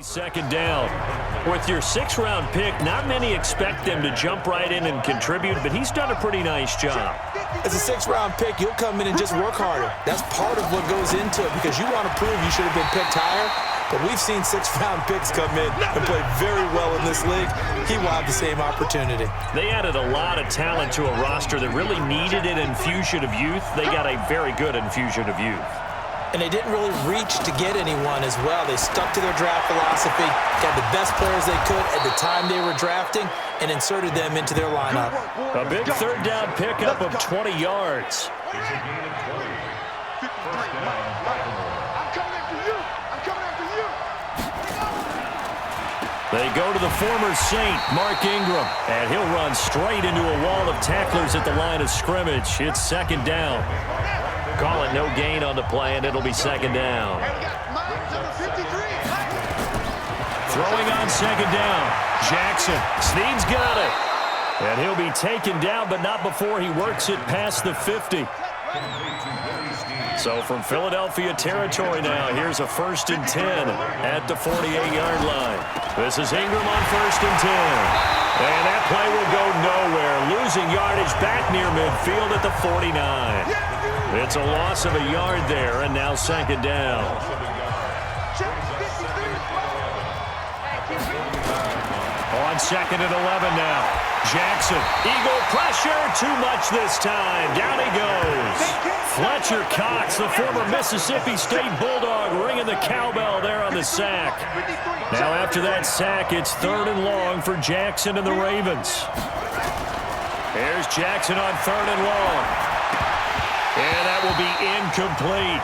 Second down. With your 6th-round pick, not many expect them to jump right in and contribute, but he's done a pretty nice job. As a 6th-round pick, you'll come in and just work harder. That's part of what goes into it because you want to prove you should have been picked higher. But we've seen 6th-round picks come in and play very well in this league. He will have the same opportunity. They added a lot of talent to a roster that really needed an infusion of youth. They got a very good infusion of youth. And they didn't really reach to get anyone as well. They stuck to their draft philosophy, got the best players they could at the time they were drafting, and inserted them into their lineup. A big 3rd down pickup of 20 yards. They go to the former Saint, Mark Ingram, and he'll run straight into a wall of tacklers at the line of scrimmage. It's 2nd down. Call it no gain on the play, and it'll be 2nd down. Throwing on 2nd down. Jackson. Snead's got it. And he'll be taken down, but not before he works it past the 50. So from Philadelphia territory now, here's a 1st and 10 at the 48-yard line. This is Ingram on 1st and 10. And that play will go nowhere. Losing yardage back near midfield at the 49. It's a loss of a yard there, and now 2nd down. On 2nd and 11 now. Jackson, Eagle pressure, too much this time. Down he goes. Fletcher Cox, the former Mississippi State Bulldog, ringing the cowbell there on the sack. Now after that sack, it's 3rd and long for Jackson and the Ravens. Here's Jackson on 3rd and long. And that will be incomplete.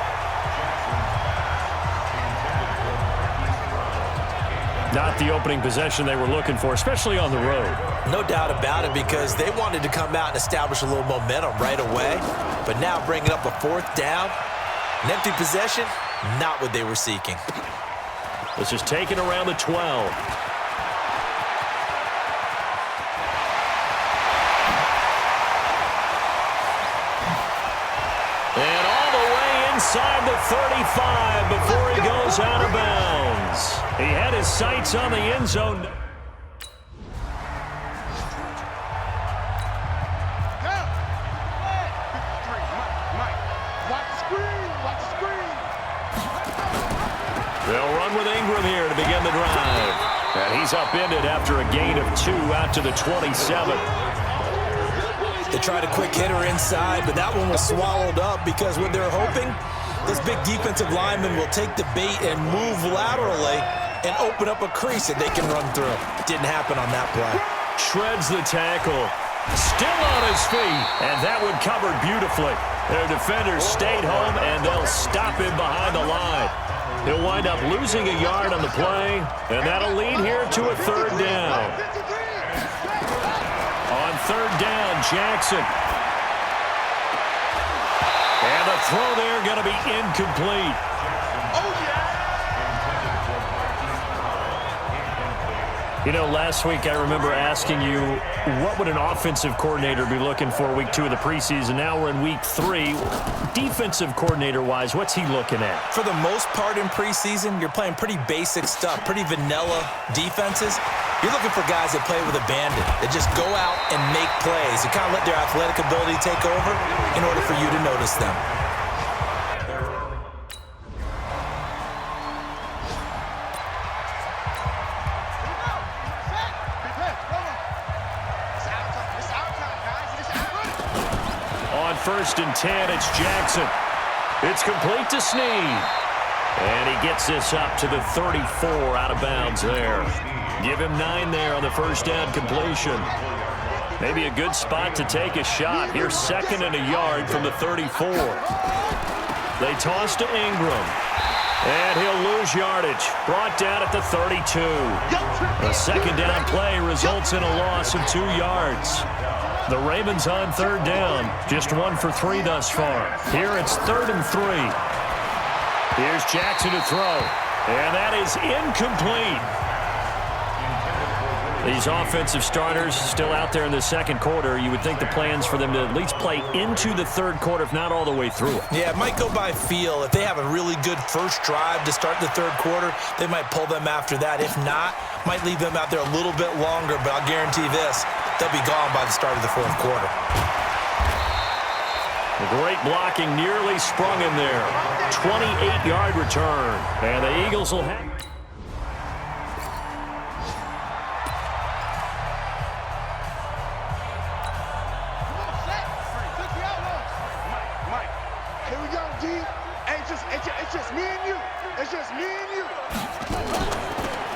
Not the opening possession they were looking for, especially on the road. No doubt about it, because they wanted to come out and establish a little momentum right away. But now bringing up a 4th down, an empty possession, not what they were seeking. This is taken around the 12. And all the way inside the 35 before he goes out of bounds. He had his sights on the end zone. They'll run with Ingram here to begin the drive. And he's upended after a gain of 2 out to the 27. They tried a quick hitter inside, but that one was swallowed up because what they're hoping, this big defensive lineman will take the bait and move laterally and open up a crease that they can run through. Didn't happen on that play. Shreds the tackle. Still on his feet, and that one covered beautifully. Their defenders stayed home, and they'll stop him behind the line. He'll wind up losing a yard on the play, and that'll lead here to a 3rd down. On 3rd down, Jackson. And the throw there going to be incomplete. You know, last week I remember asking you, what would an offensive coordinator be looking for week 2 of the preseason? Now we're in week 3. Defensive coordinator-wise, what's he looking at? For the most part in preseason, you're playing pretty basic stuff, pretty vanilla defenses. You're looking for guys that play with abandon, that just go out and make plays. You kind of let their athletic ability take over in order for you to notice them. On 1st and 10, it's Jackson. It's complete to Snead. And he gets this up to the 34 out of bounds there. Give him 9 there on the 1st down completion. Maybe a good spot to take a shot. Here's 2nd and a yard from the 34. They toss to Ingram. And he'll lose yardage. Brought down at the 32. A 2nd down play results in a loss of 2 yards. The Ravens on 3rd down. Just 1 for 3 thus far. Here it's 3rd and 3. Here's Jackson to throw. And that is incomplete. These offensive starters still out there in the second quarter. You would think the plans for them to at least play into the third quarter, if not all the way through it. Yeah, it might go by feel. If they have a really good first drive to start the third quarter, they might pull them after that. If not, might leave them out there a little bit longer, but I'll guarantee this, they'll be gone by the start of the fourth quarter. Great blocking, nearly sprung him there. 28-yard return, and the Eagles will have...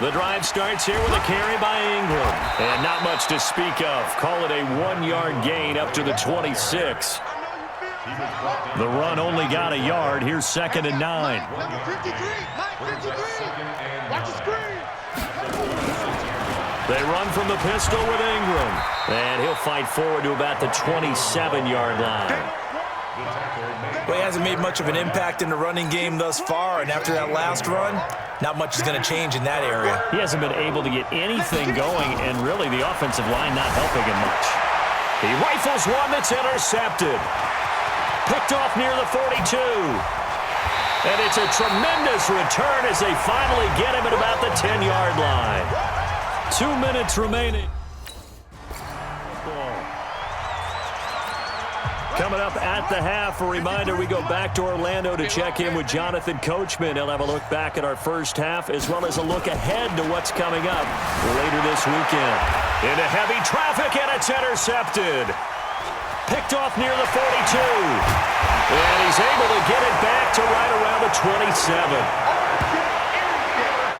The drive starts here with a carry by Ingram. And not much to speak of. Call it a 1-yard gain up to the 26. The run only got a yard. Here's 2nd and 9. They run from the pistol with Ingram. And he'll fight forward to about the 27-yard line. Well, he hasn't made much of an impact in the running game thus far, and after that last run, not much is going to change in that area. He hasn't been able to get anything going, and really the offensive line not helping him much. He rifles one that's intercepted. Picked off near the 42. And it's a tremendous return as they finally get him at about the 10-yard line. 2 minutes remaining. Coming up at the half, a reminder, we go back to Orlando to check in with Jonathan Coachman. He'll have a look back at our first half as well as a look ahead to what's coming up later this weekend. Into heavy traffic, and it's intercepted. Picked off near the 42. And he's able to get it back to right around the 27.